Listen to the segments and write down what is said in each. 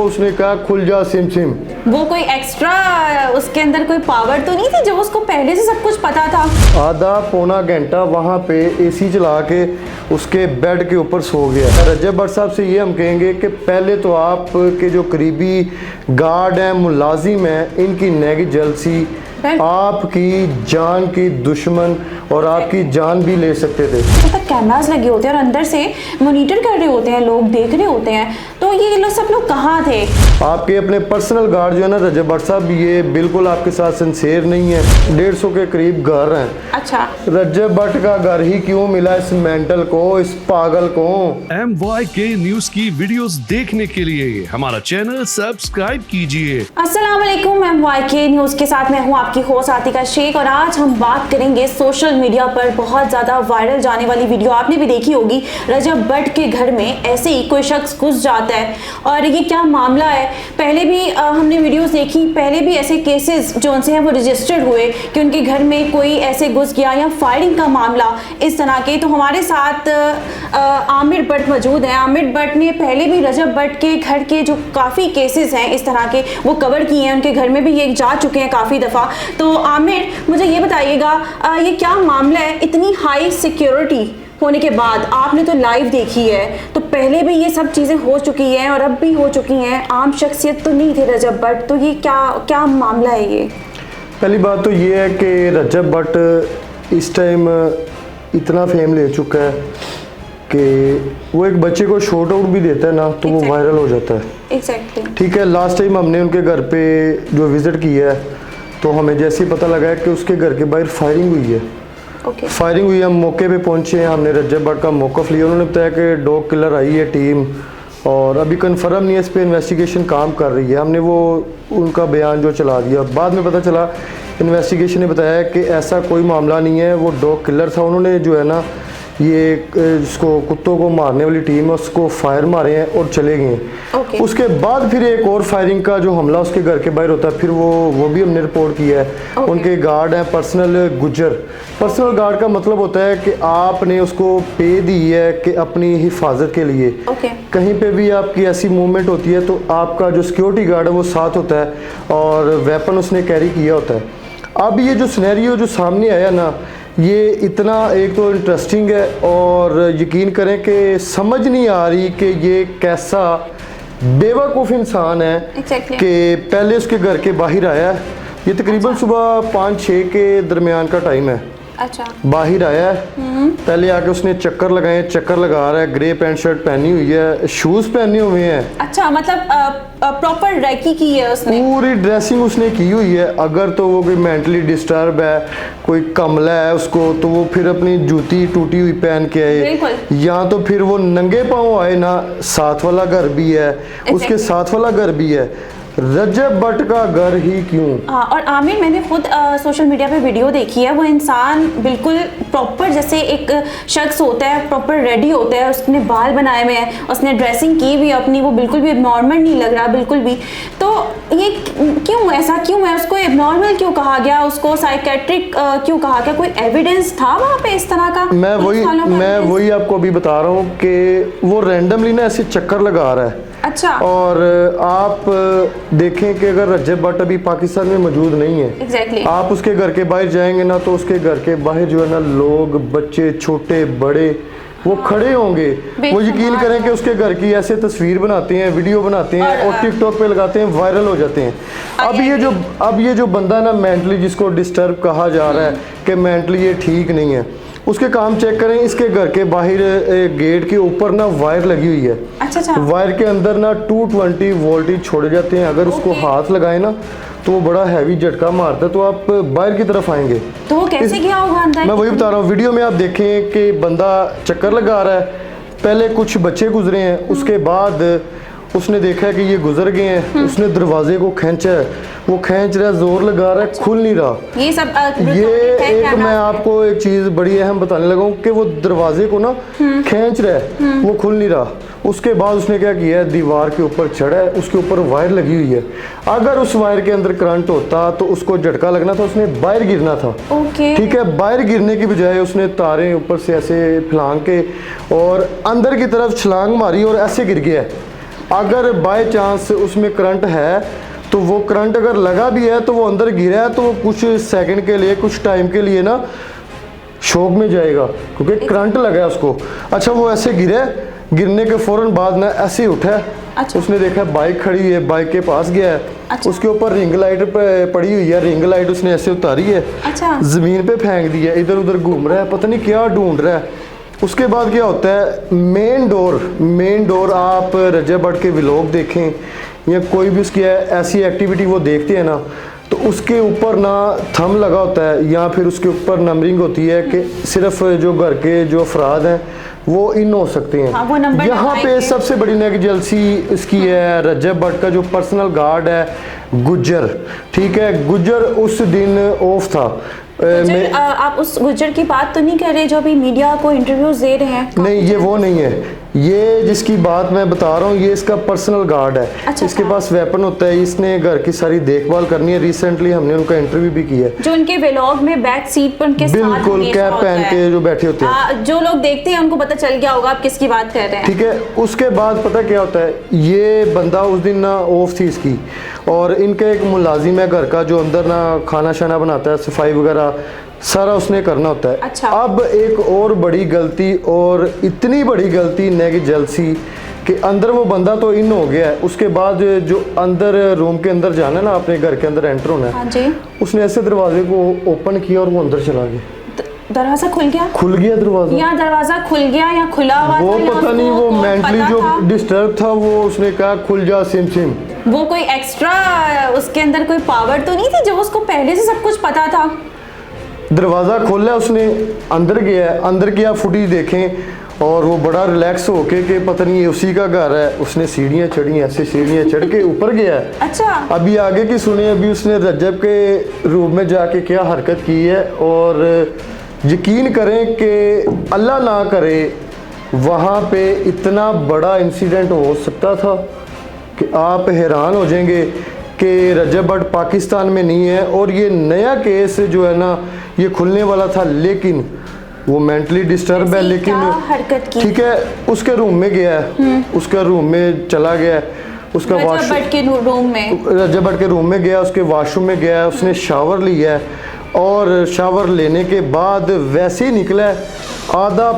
उसने कहा खुल जा सिम सिम। वो कोई एक्स्ट्रा उसके अंदर कोई पावर तो नहीं थी जो उसको पहले से सब कुछ पता था? आधा पौना घंटा वहाँ पे एसी चला के उसके बेड के ऊपर सो गया। रजब भट्ट साहब से ये हम कहेंगे कि पहले तो आप के जो करीबी गार्ड हैं, मुलाजिम हैं, इनकी नेगलिजेंसी आपकी जान की दुश्मन और आपकी जान भी ले सकते थे। मतलब कैमरास लगे होते हैं और अंदर से मॉनिटर कर रहे होते हैं, लोग देख रहे होते हैं, तो ये लोग सब लोग कहाँ थे? आपके अपने पर्सनल गार्ड जो है ना रजब भट्ट साहब, ये बिल्कुल आपके साथ सिंसेयर नहीं है। 150 के करीब घर हैं। अच्छा, रजब भट्ट का घर ही क्यों मिला इस मेंटल को, इस पागल को? MYK न्यूज की वीडियोस देखने के लिए हमारा चैनल सब्सक्राइब कीजिए। अस्सलाम वालेकुम, MYK न्यूज के साथ मैं हूँ आपकी होस्ट आतिका शेख और आज हम बात करेंगे सोशल मीडिया पर बहुत ज्यादा वायरल जाने वाली वीडियो, आपने भी देखी होगी। रजब भट्ट के घर में ऐसे ही कोई शख्स घुस जाता है और ये क्या मामला है, पहले भी हमने वीडियोस देखी, पहले भी ऐसे केसेस जो उनसे हैं वो रजिस्टर्ड हुए कि उनके घर में कोई ऐसे घुस गया या फायरिंग का मामला इस तरह के। तो हमारे साथ आमिर भट्ट मौजूद हैं। आमिर भट्ट ने पहले भी रजब भट्ट के घर के जो काफ़ी केसेस हैं इस तरह के वो कवर किए हैं, उनके घर में भी ये जा चुके हैं काफ़ी दफ़ा। तो आमिर, मुझे ये बताइएगा ये क्या मामला है? इतनी हाई सिक्योरिटी होने के बाद आपने तो लाइव देखी है, तो पहले भी ये सब चीज़ें हो चुकी हैं और अब भी हो चुकी हैं, आम शख्सियत तो नहीं थे रजब भट्ट, तो ये क्या मामला है? ये पहली बात तो ये है कि रजब भट्ट इस टाइम इतना फेम ले चुका है कि वो एक बच्चे को शॉर्ट आउट भी देता है ना तो वो वायरल हो जाता है। एग्जैक्टली। ठीक है, लास्ट टाइम हमने उनके घर पे जो विज़िट किया है तो हमें जैसे ही पता लगा है कि उसके घर के बाहर फायरिंग हुई है। फायरिंग हुई, हम मौके पे पहुंचे हैं, हमने रजब भट्ट का मौक़िफ़ लिया। उन्होंने बताया कि डॉग किलर आई है टीम और अभी कंफर्म नहीं है, इस पर इन्वेस्टिगेशन काम कर रही है। हमने वो उनका बयान जो चला दिया, बाद में पता चला इन्वेस्टिगेशन ने बताया कि ऐसा कोई मामला नहीं है, वो डॉग किलर था। उन्होंने जो है ना ये जिसको कुत्तों को मारने वाली टीम है उसको फायर मारे हैं और चले गए। उसके बाद फिर एक और फायरिंग का जो हमला उसके घर के बाहर होता है, फिर वो भी हमने रिपोर्ट किया है। उनके गार्ड हैं पर्सनल गुज्जर। पर्सनल गार्ड का मतलब होता है कि आपने उसको पे दी है कि अपनी हिफाजत के लिए कहीं पे भी आपकी ऐसी मूवमेंट होती है तो आपका जो सिक्योरिटी गार्ड है वो साथ होता है और वेपन उसने कैरी किया होता है। अब ये जो सिनेरियो जो सामने आया ना, ये इतना एक तो इंटरेस्टिंग है और यकीन करें कि समझ नहीं आ रही कि ये कैसा बेवकूफ़ इंसान है कि पहले उसके घर के बाहर आया है। ये तकरीबन सुबह 5-6 के दरमियान का टाइम है। अच्छा, बाहर आया है, पहले आके उसने चक्कर लगाए, चक्कर लगा रहा है, ग्रे पैंट शर्ट पहनी हुई है, शूज़ पहने हुए हैं। अच्छा, मतलब प्रॉपर रेकी की है उसने, पूरी ड्रेसिंग उसने की हुई है। अगर तो वो कोई मेंटली डिस्टर्ब है, कोई कमला है उसको, तो वो फिर अपनी जूती टूटी हुई पहन के आए, या तो फिर वो नंगे पाँव आए ना। साथ वाला घर भी है, उसके साथ वाला घर भी है, रजब भट्ट का घर ही क्यों? हाँ, और आमिर मैंने खुद सोशल मीडिया पे वीडियो देखी है, वो इंसान बिल्कुल प्रॉपर जैसे एक शख्स होता है, प्रॉपर रेडी होता है, उसने बाल बनाए हुए हैं, उसने ड्रेसिंग की भी अपनी, वो बिल्कुल भी एबनॉर्मल नहीं लग रहा बिल्कुल भी। तो ये क्यों, ऐसा क्यों है? उसको एबनॉर्मल क्यों कहा गया, उसको साइकेट्रिक क्यों कहा गया? कोई एविडेंस था वहाँ पे इस तरह का? मैं वही आपको अभी बता रहा हूँ कि वो रैंडमली ना ऐसे चक्कर लगा रहा है। अच्छा, और आप देखें कि अगर रजब भट्ट अभी पाकिस्तान में मौजूद नहीं है, आप उसके घर के बाहर जाएंगे ना तो उसके घर के बाहर जो है ना लोग, बच्चे, छोटे बड़े, वो खड़े होंगे। वो यकीन करें कि उसके घर की ऐसे तस्वीर बनाते हैं, वीडियो बनाते हैं और टिकटॉक पे लगाते हैं, वायरल हो जाते हैं। अब ये जो बंदा ना मेंटली जिसको डिस्टर्ब कहा जा रहा है कि मेंटली ये ठीक नहीं है, उसके काम चेक करें। इसके घर के बाहर गेट के ऊपर ना वायर लगी हुई है। अच्छा। वायर के अंदर ना 220 वोल्टेज छोड़े जाते हैं। अगर उसको हाथ लगाए ना तो वो बड़ा हैवी झटका मारता है, तो आप बाहर की तरफ आएंगे। तो वो कैसे गया होगा अंदर? मैं वही बता रहा हूँ, वीडियो में आप देखें कि बंदा चक्कर लगा रहा है, पहले कुछ बच्चे गुजरे हैं, उसके बाद उसने देखा है कि ये गुजर गए हैं, उसने दरवाजे को खींचा है, वो खींच रहा है, जोर लगा रहा है, खुल नहीं रहा। ये सब ये एक मैं आपको एक चीज बड़ी अहम बताने लगा हूँ कि वो दरवाजे को ना खींच रहा है, वो खुल नहीं रहा। उसके बाद उसने क्या किया है, दीवार के ऊपर चढ़ा है, उसके ऊपर वायर लगी हुई है। अगर उस वायर के अंदर करंट होता तो उसको झटका लगना था, उसने बाहर गिरना था। ठीक है, बाहर गिरने की बजाय उसने तारें ऊपर से ऐसे फैलांग के और अंदर की तरफ छलांग मारी और ऐसे गिर गया है। अगर बाय चांस उसमें करंट है तो वो करंट अगर लगा भी है तो वो अंदर गिरा है तो वो कुछ सेकंड के लिए, कुछ टाइम के लिए ना शॉक में जाएगा क्योंकि करंट लगा है उसको। अच्छा वो ऐसे गिरे, गिरने के फौरन बाद ना ऐसे ही उठा। अच्छा। उसने देखा बाइक खड़ी है, बाइक के पास गया है। अच्छा। उसके ऊपर रिंग लाइट पड़ी हुई है, रिंग लाइट उसने ऐसे उतारी है। अच्छा। जमीन पे फेंक दी है, इधर उधर घूम रहा है, पता नहीं क्या ढूंढ रहा है। उसके बाद क्या होता है, मेन डोर आप रजब भट्ट के व्लॉग देखें या कोई भी उसकी ऐसी एक्टिविटी वो देखते हैं ना, तो उसके ऊपर ना थंब लगा होता है या फिर उसके ऊपर नंबरिंग होती है कि सिर्फ जो घर के जो अफराद हैं वो इन हो सकते हैं। हाँ, वो नंबर यहाँ पे सबसे बड़ी नेगजेंसी इसकी है रजब भट्ट का जो पर्सनल गार्ड है गुज्जर, ठीक है। गुज्जर उस दिन ऑफ था। आप उस गुज्जर की बात तो नहीं कर रहे जो अभी मीडिया को इंटरव्यूज दे रहे हैं? नहीं, ये वो नहीं है। ये जिसकी बात मैं बता रहा हूँ ये इसका पर्सनल गार्ड है। अच्छा, इसके पास वेपन होता है, इसने घर की सारी देखभाल करनी है। रिसेंटली हमने उनका इंटरव्यू भी किया है। जो उनके व्लॉग में बैक सीट पर उनके साथ बिल्कुल कैप पहन के जो बैठे होते हैं, जो लोग देखते हैं उनको पता चल गया होगा आप किसकी बात कर रहे हैं। ठीक है। उसके बाद पता क्या होता है, ये बंदा उस दिन ना ऑफ थी इसकी, और इनका एक मुलाजिम है घर का जो अंदर ना खाना शाना बनाता है, सफाई वगैरह सारा उसने करना होता है। अच्छा। अब एक और बड़ी गलती, और इतनी बड़ी गलती नेगजेंसी कि अंदर वो बंदा तो इन हो गया है, उसके बाद जो अंदर रूम के अंदर जाना है ना, अपने घर के अंदर एंटर होना है। हाँ जी। उसने ऐसे दरवाजे को ओपन किया और वो अंदर चला गया। दरवाजा खुल गया दरवाजा, या दरवाजा खुल गया या खुला हुआ वो था, या पता नहीं, वो मेंटली जो डिस्टर्ब था वो उसने कहा खुल जा सिम सिम। वो कोई एक्स्ट्रा उसके अंदर कोई पावर तो नहीं थी जो उसको पहले से सब कुछ पता था? दरवाज़ा खोला उसने, अंदर गया, अंदर की आप फुटेज देखें और वो बड़ा रिलैक्स होके कि पता नहीं ये उसी का घर है। उसने सीढ़ियाँ चढ़ी, ऐसे सीढ़ियाँ चढ़ के ऊपर गया है। अच्छा। अभी आगे की सुने, अभी उसने रजब के रूम में जाके क्या हरकत की है, और यकीन करें कि अल्लाह ना करे वहाँ पे इतना बड़ा इंसिडेंट हो सकता था कि आप हैरान हो जाएंगे कि रजब भट्ट पाकिस्तान में नहीं है, और ये नया केस जो है ना ये खुलने वाला था, लेकिन वो मेंटली डिस्टर्ब है। लेकिन हरकत की, ठीक है, उसके रूम में गया है, उसका रूम में चला गया है, उसका रजब भट्ट के रूम में, रजब भट्ट के रूम में गया, उसके वॉशरूम में गया है, उसने शावर लिया है, और शावर लेने के बाद वैसे ही निकला है। आधा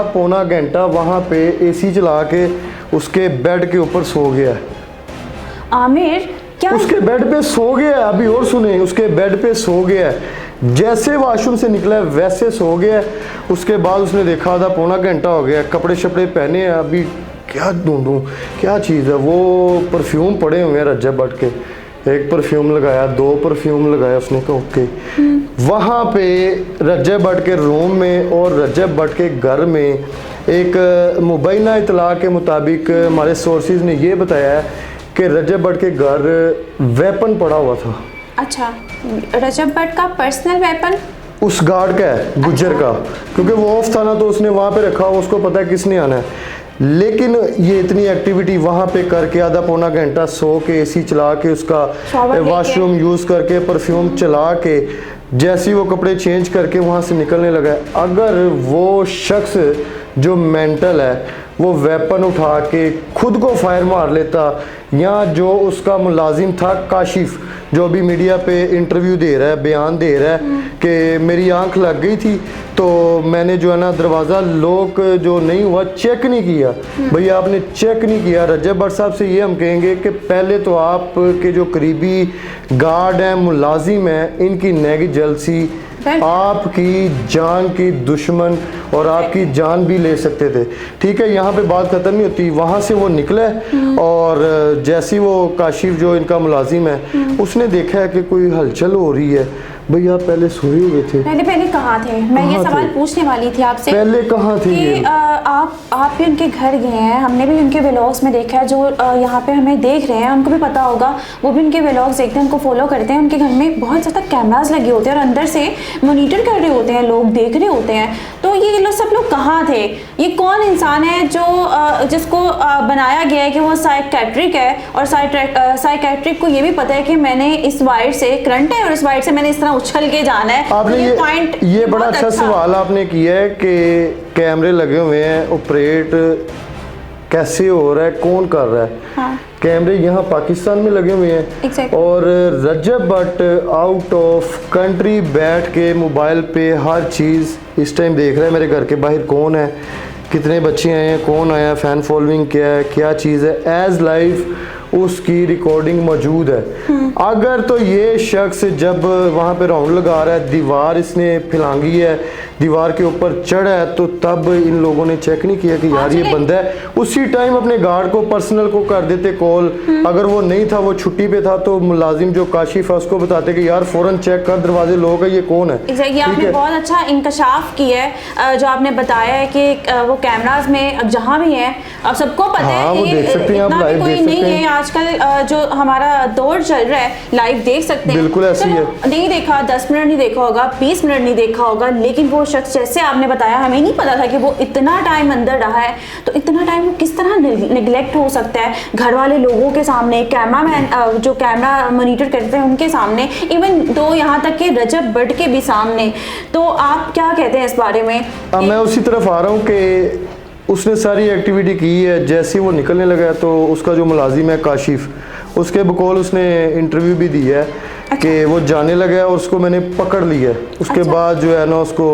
पौना घंटा वहाँ पे एसी चला के उसके बेड के ऊपर सो गया है। आमिर क्या उसके बेड पे सो गया है, अभी और सुने, उसके बेड पे सो गया है, जैसे वॉशरूम से निकला है वैसे सो गया है। उसके बाद उसने देखा आधा पौना घंटा हो गया, कपड़े शपड़े पहने हैं, अभी क्या ढूंढूं क्या चीज़ है। वो परफ्यूम पड़े हुए हैं रजब भट्ट के, एक परफ्यूम लगाया, 2 परफ्यूम लगाया, उसने कहा ओके। वहाँ पे रजब भट्ट के रूम में और रजब भट्ट के घर में एक मुबैना इतला के मुताबिक हमारे सोर्सेज ने ये बताया है कि रजब भट्ट के घर वेपन पड़ा हुआ था। अच्छा, रजब भट्ट का पर्सनल वेपन उस गार्ड का है, गुज्जर का, क्योंकि वो ऑफ था ना तो उसने वहाँ पे रखा, उसको पता है किसने आना है। लेकिन ये इतनी एक्टिविटी वहाँ पे करके आधा पौना घंटा सो के एसी चला के उसका वॉशरूम यूज़ करके परफ्यूम चला के जैसे ही वो कपड़े चेंज करके वहाँ से निकलने लगा। अगर वो शख्स जो मेंटल है वो वेपन उठा के खुद को फायर मार लेता, या जो उसका मुलाजिम था काशिफ जो अभी मीडिया पे इंटरव्यू दे रहा है, बयान दे रहा है कि मेरी आंख लग गई थी तो मैंने जो है ना दरवाज़ा लॉक जो नहीं हुआ चेक नहीं किया। भैया आपने चेक नहीं किया। रजब भट्ट साहब से ये हम कहेंगे कि पहले तो आप के जो करीबी गार्ड हैं, मुलाजिम हैं, इनकी नेगजेंसी आपकी जान की दुश्मन और आपकी जान भी ले सकते थे। ठीक है, यहाँ पे बात ख़त्म नहीं होती। वहाँ से वो निकले और जैसे वो काशिफ जो इनका मुलाजिम है उसने देखा है कि कोई हलचल हो रही है। भैया पहले सोए हुए थे, पहले कहाँ थे? मैं ये सवाल पूछने वाली थी आपसे, पहले कहाँ थे कि आप भी उनके घर गए हैं, हमने भी उनके व्लॉग्स में देखा है, जो यहाँ पे हमें देख रहे हैं उनको भी पता होगा, वो भी उनके व्लॉग्स देखते हैं, उनको फॉलो करते हैं। उनके घर में बहुत ज़्यादा कैमरास लगे होते हैं और अंदर से मॉनिटर कर रहे होते हैं, लोग देख रहे होते हैं। तो ये लोग सब लोग कहाँ थे? ये कौन इंसान है जो जिसको बनाया गया है कि वो साइकेट्रिक है, और साइकेट्रिक को ये भी पता है कि मैंने इस वायर से करंट है और इस वायर से मैंने इस तरह उछल के जाना है। आपने ये बड़ा अच्छा सवाल आपने किया है कि कैमरे लगे हुए हैं, ऑपरेट कैसे हो रहा है, कौन कर रहा है। हाँ। कैमरे यहाँ पाकिस्तान में लगे हुए हैं Exactly. और रजब भट्ट आउट ऑफ कंट्री बैठ के मोबाइल पे हर चीज़ इस टाइम देख रहा है। मेरे घर के बाहर कौन है, कितने बच्चे आए हैं, कौन आया, फ़ैन फॉलोइंग क्या है, क्या चीज़ है, एज लाइव उसकी रिकॉर्डिंग मौजूद है। अगर तो ये शख्स जब वहाँ पे राउंड लगा रहा है, दीवार इसने फिलांगी है, दीवार के ऊपर चढ़ा है, तो तब इन लोगों ने चेक नहीं किया कि यार ये बंदा है। उसी टाइम अपने गार्ड को, पर्सनल को कर देते कॉल। अगर वो नहीं था, वो छुट्टी पे था, तो मुलाजिम जो काशिफ है उसको बताते कि यार फौरन चेक कर दरवाजे लोग है, ये कौन है। एग्जैक्टली, आपने बहुत अच्छा इंकशाफ किया है जो आपने बताया है कि वो कैमराज में अब जहाँ भी हैं, अब सबको पता हाँ, है वो देख सकते हैं, आप इतना भी लाइव कोई देख नहीं सकते है हैं। आजकल जो हमारा दौर चल रहा है, लाइव देख सकते हैं। बिल्कुल ऐसे ही चलो, है। नहीं देखा, 10 मिनट नहीं देखा होगा, 20 मिनट नहीं देखा होगा, लेकिन वो शख्स जैसे आपने बताया, हमें नहीं पता था कि वो इतना टाइम अंदर रहा है, तो इतना टाइम वो किस तरह निगलेक्ट हो सकता है घर वाले लोगों के सामने, कैमरामैन जो कैमरा मॉनिटर करते हैं उनके सामने, इवन तो यहाँ तक कि रजब भट्ट के भी सामने। तो आप क्या कहते हैं इस बारे में? मैं उसी तरफ आ रहा हूँ कि उसने सारी एक्टिविटी की है। जैसे ही वो निकलने लगा तो उसका जो मुलाजिम है काशिफ, उसके बकौल उसने इंटरव्यू भी दी है कि वो जाने लगा है और उसको मैंने पकड़ लिया है। उसके बाद जो है ना उसको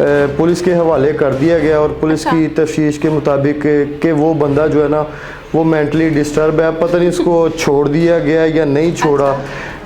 पुलिस के हवाले कर दिया गया और पुलिस की तफ्तीश के मुताबिक कि वो बंदा जो है ना वो मेंटली डिस्टर्ब है। पता नहीं इसको छोड़ दिया गया या नहीं छोड़ा।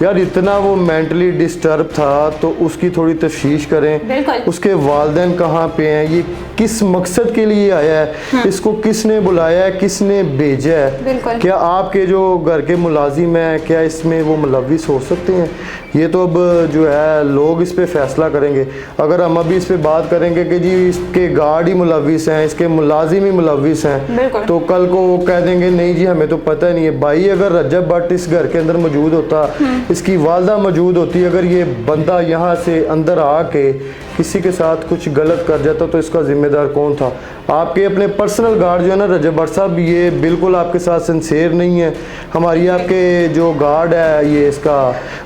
यार इतना वो मेंटली डिस्टर्ब था तो उसकी थोड़ी तफ्तीश करें। उसके वालिदैन कहाँ पे हैं, ये किस मकसद के लिए आया है, इसको किसने बुलाया है, किसने भेजा है, क्या आपके जो घर के मुलाजिम हैं क्या इसमें वो मुलविस हो सकते हैं। ये तो अब जो है लोग इस पे फैसला करेंगे। अगर हम अभी इस पे बात करेंगे कि जी इसके गार्ड ही मुलविस हैं, इसके मुलाजिम ही मुलविस हैं, तो कल को वो कह देंगे नहीं जी हमें तो पता नहीं है। भाई अगर रजब भट्ट इस घर के अंदर मौजूद होता, इसकी वालदा मौजूद होती, अगर ये बंदा यहाँ से अंदर आके किसी के साथ कुछ गलत कर जाता तो इसका जिम्मेदार कौन था। आपके अपने पर्सनल गार्ड जो है ना रजब भट्ट साहब, ये बिल्कुल आपके साथ सिंसेयर नहीं है। हमारी आपके जो गार्ड है, ये इसका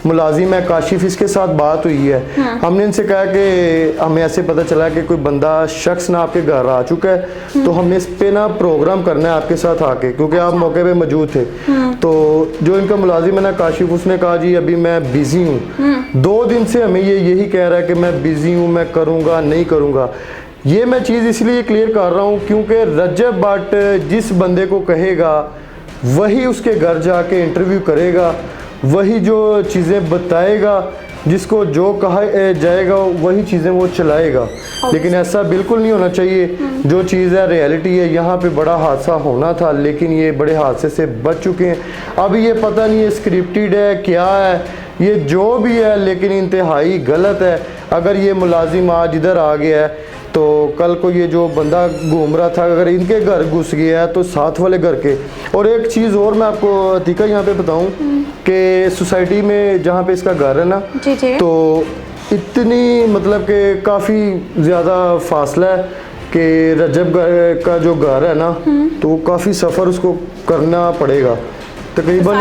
मुलाजिम है काशिफ, इसके साथ बात हुई है। हमने इनसे कहा कि हमें ऐसे पता चला कि कोई बंदा शख्स ना आपके घर आ चुका है, तो हमने इस पे ना प्रोग्राम करना है आपके साथ आके, क्योंकि आप मौके पे मौजूद थे। तो जो इनका मुलाजिम है ना काशिफ, उसने कहा जी अभी मैं बिजी हूँ। 2 दिन से हमें ये यही कह रहा है कि मैं बिजी हूँ, मैं करूँगा नहीं करूँगा। ये मैं चीज़ इसलिए क्लियर कर रहा हूँ क्योंकि रजब भट्ट जिस बंदे को कहेगा वही उसके घर जाके इंटरव्यू करेगा, वही जो चीज़ें बताएगा, जिसको जो कहा जाएगा वही चीज़ें वो चलाएगा। लेकिन ऐसा बिल्कुल नहीं होना चाहिए। जो चीज़ है रियलिटी है, यहाँ पे बड़ा हादसा होना था लेकिन ये बड़े हादसे से बच चुके हैं। अब ये पता नहीं है स्क्रिप्टेड है क्या है, ये जो भी है लेकिन इंतहाई गलत है। अगर ये मुलाजिम आज इधर आ गया है तो कल को ये जो बंदा घूम रहा था अगर इनके घर घुस गया है तो साथ वाले घर के। और एक चीज़ और मैं आपको अतीका यहाँ पे बताऊँ कि सोसाइटी में जहाँ पे इसका घर है ना, तो इतनी मतलब कि काफ़ी ज़्यादा फासला है कि रजब का जो घर है ना, तो काफ़ी सफ़र उसको करना पड़ेगा तकरीबन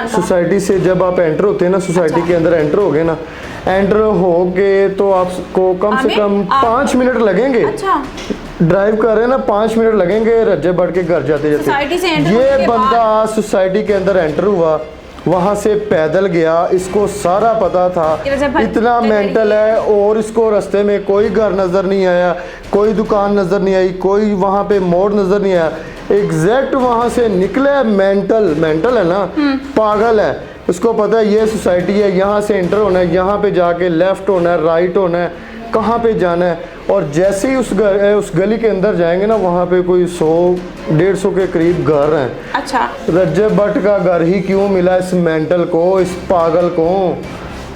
सोसाइटी से। जब आप एंटर होते हैं ना सोसाइटी के अंदर एंटर हो गए ना, एंटर हो गए तो आपको कम से कम 5 मिनट लगेंगे। ड्राइव कर रहे हैं ना, 5 मिनट लगेंगे रजब भट्ट के घर जाते जाते। ये बंदा सोसाइटी के अंदर एंटर हुआ, वहाँ से पैदल गया, इसको सारा पता था, इतना मेंटल है। और इसको रास्ते में कोई घर नज़र नहीं आया, कोई दुकान नज़र नहीं आई, कोई वहाँ पे मोड़ नज़र नहीं आया। एग्जैक्ट वहाँ से निकले मेंटल है ना, पागल है। उसको पता है ये सोसाइटी है, यहाँ से एंटर होना है, यहाँ पे जाके लेफ़्ट होना है, राइट होना है, कहाँ पे जाना है। और जैसे ही उस गली के अंदर जाएंगे ना, वहाँ पे कोई 100-150 के करीब घर हैं। रजब भट्ट का घर ही क्यों मिला इस मेंटल को, इस पागल को।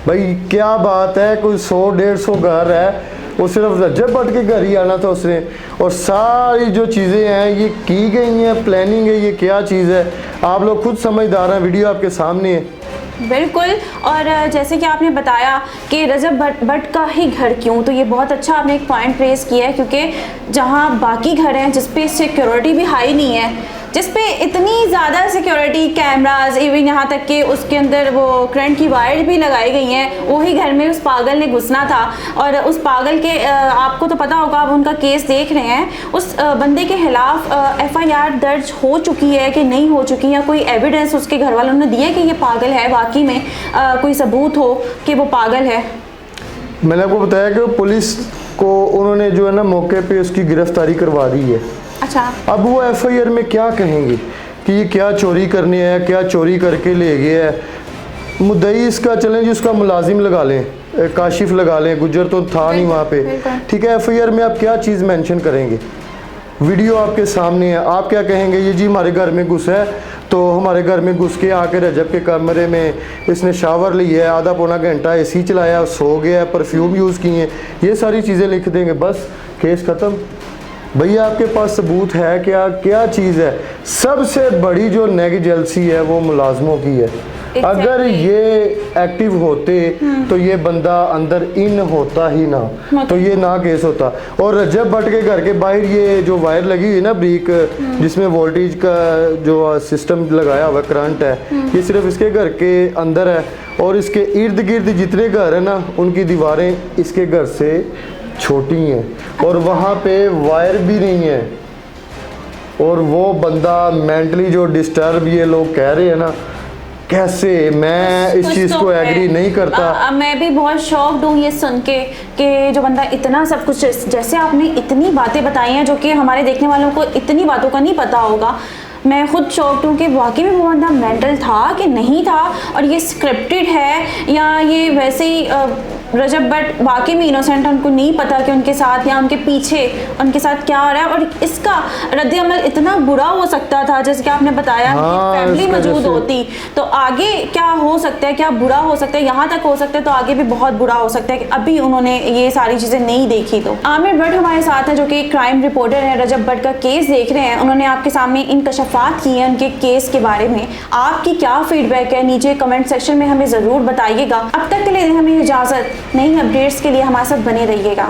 भाई क्या बात है, कोई 100-150 घर है, वो सिर्फ रजब भट्ट के घर ही आना था उसने। और सारी जो चीज़ें हैं ये की गई हैं, प्लानिंग है, ये क्या चीज़ है, आप लोग खुद समझदार हैं, वीडियो आपके सामने है। बिल्कुल। और जैसे कि आपने बताया कि रजब भट्ट का ही घर क्यों, तो ये बहुत अच्छा आपने एक पॉइंट रेज किया है, क्योंकि जहाँ बाकी घर हैं जिस पे सिक्योरिटी भी हाई नहीं है, जिसपे इतनी ज़्यादा सिक्योरिटी कैमराज, इवन यहाँ तक कि उसके अंदर वो करंट की वायर भी लगाई गई हैं। वही घर में उस पागल ने घुसना था और उस पागल के आपको तो पता होगा, आप उनका केस देख रहे हैं, उस बंदे के खिलाफ FIR दर्ज हो चुकी है कि नहीं हो चुकी, या कोई एविडेंस उसके घर वालों ने दिया कि ये पागल है, वाकई में कोई सबूत हो कि वो पागल है? मैंने आपको बताया कि पुलिस को उन्होंने जो है ना मौके पे उसकी गिरफ्तारी करवा दी है। अच्छा, अब वो FIR में क्या कहेंगे कि ये क्या चोरी करने आया, क्या चोरी करके ले गया है। मुद्दई इसका चलें जी, उसका मुलाजिम लगा लें, काशिफ लगा लें, गुजर तो था नहीं वहाँ पे, ठीक है। FIR में आप क्या चीज़ मेंशन करेंगे? वीडियो आपके सामने है, आप क्या कहेंगे? ये जी हमारे घर में घुस है, तो हमारे घर में घुस के आके रजब के कमरे में इसने शावर लिया है, आधा पौना घंटा AC चलाया, सो गया, परफ्यूम यूज़ किए, ये सारी चीज़ें लिख देंगे, बस केस ख़त्म। भैया आपके पास सबूत है क्या? क्या चीज़ है? सबसे बड़ी जो नेगलिजेंसी है वो मुलाजमों की है। अगर ये एक्टिव होते तो ये बंदा अंदर इन होता ही ना, तो ये ना केस होता। और रजब भट्ट के घर के बाहर ये जो वायर लगी हुई ना ब्रिक, जिसमें वोल्टेज का जो सिस्टम लगाया हुआ करंट है, ये सिर्फ इसके घर के अंदर है, और इसके इर्द गिर्द जितने घर है ना उनकी दीवारें इसके घर से छोटी हैं और वहाँ पे वायर भी नहीं है। और वो बंदा मेंटली जो डिस्टर्ब ये लोग कह रहे हैं ना, कैसे, मैं इस चीज़ को एग्री नहीं करता। मैं भी बहुत शॉक्ड हूँ ये सुन के कि जो बंदा इतना सब कुछ, जैसे आपने इतनी बातें बताई हैं जो कि हमारे देखने वालों को इतनी बातों का नहीं पता होगा, मैं खुद शॉक्ड हूँ कि वाकई में वो बंदा मेंटल था कि नहीं था, और ये स्क्रिप्टेड है या ये वैसे ही रजब भट्ट वाकई में इनोसेंट है, उनको नहीं पता कि उनके साथ या उनके पीछे उनके साथ क्या हो रहा है। और इसका रद्द-ए-अमल इतना बुरा हो सकता था, जैसे कि आपने बताया कि फैमिली मौजूद होती तो आगे क्या हो सकता है, क्या बुरा हो सकता है, यहाँ तक हो सकता है तो आगे भी बहुत बुरा हो सकता है कि अभी उन्होंने ये सारी चीज़ें नहीं देखी। तो आमिर भट्ट हमारे साथ हैं जो कि क्राइम रिपोर्टर हैं, रजब भट्ट का केस देख रहे हैं। उन्होंने आपके सामने इंकशाफात किए हैं उनके केस के बारे में। आपकी क्या फीडबैक है नीचे कमेंट सेक्शन में हमें ज़रूर बताइएगा। अब तक के लिए हमें इजाज़त, नई अपडेट्स के लिए हमारे साथ बने रहिएगा।